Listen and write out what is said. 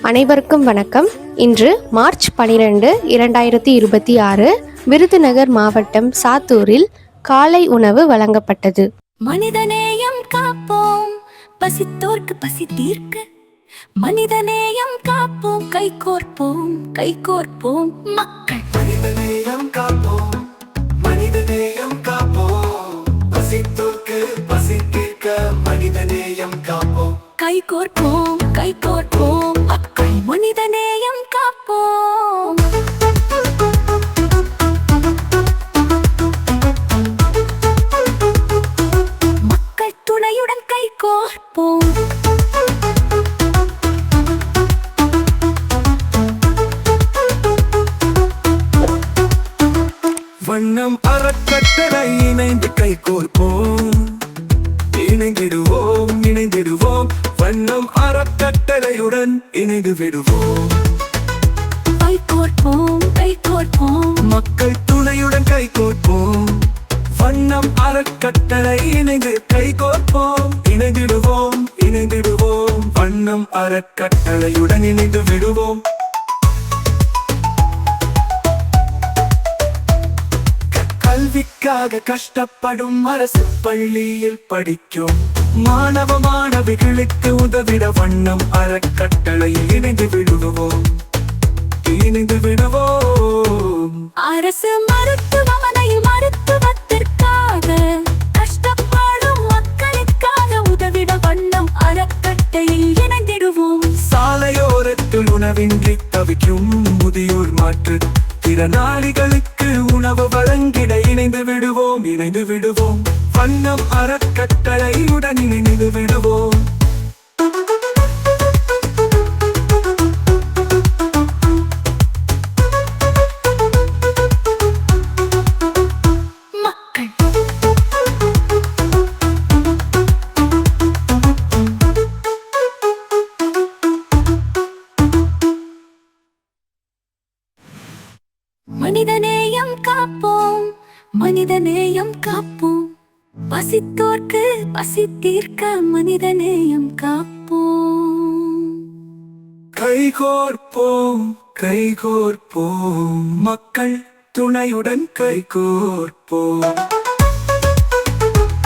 அனைவருக்கும் வணக்கம். இன்று மார்ச் 12, 2026 விருதுநகர் மாவட்டம் சாத்தூரில் காலை உணவு வழங்கப்பட்டது. மனிதநேயம் காப்போம், பசித்தோர்க்கு பசி தீர்க்க மனிதநேயம் காப்போம், கைகோர்ப்போம் கைகோர்ப்போம் மக்கள். மனிதநேயம் காப்போம், மனிதநேயம் காப்போம், பசித்தோர்க்கு பசி தீர்க்க மனிதநேயம் காப்போம், கைகோர்ப்போம் கைகோர்ப்போம் மக்கள். மனிதநேயம் காப்போம். மக்கள் துணையுடன் கைகோர்ப்போம். வண்ணம் அறக்கட்டளை இணைந்து கைகோர்ப்போம், இணைந்திடுவோம் இணைந்திடுவோம், வண்ணம் அறக்கட்டளையுடன் இணைந்து விடுவோம். கைகோர்ப்போம் கைகோர்ப்போம் மக்கள் துணையுடன் கைகோர்ப்போம், வண்ணம் அறக்கட்டளை இணைந்து கைகோர்ப்போம், இணைந்திடுவோம் இணைந்திடுவோம், வண்ணம் அறக்கட்டளையுடன் இணைந்து விடுவோம். கல்விக்காக கஷ்டப்படும் அரசு பள்ளியில் படிக்கும் மாணவ மாணவிகளுக்கு உதவிட வண்ணம் அறக்கட்டளையில் இணைந்து விடுவோம் இணைந்து விடுவோம். அரசு மருத்துவமனையில் மருத்துவத்திற்காக கஷ்டப்படும் மக்களுக்காக உதவிட வண்ணம் அறக்கட்டையில் இணைந்திடுவோம். சாலையோரத்தில் உணவின்றி தவிக்கும் முதியோர் மாற்றுத் திறனாளிகளுக்கு உணவு வழங்கிட இணைந்து விடுவோம் இணைந்து விடுவோம், வண்ணம் அறக்கட்டளையுடன் இணைந்து விடுவோம். மக்கள் மனிதநேயம் காப்போம், மனிதநேயம் காப்போம், பசித்தோர்க்கு பசி தீர்க்க மனிதநேயம் காப்போம். கைகோர்ப்போம் கைகோர்ப்போம், மக்கள் துணையுடன் கைகோர்ப்போம்.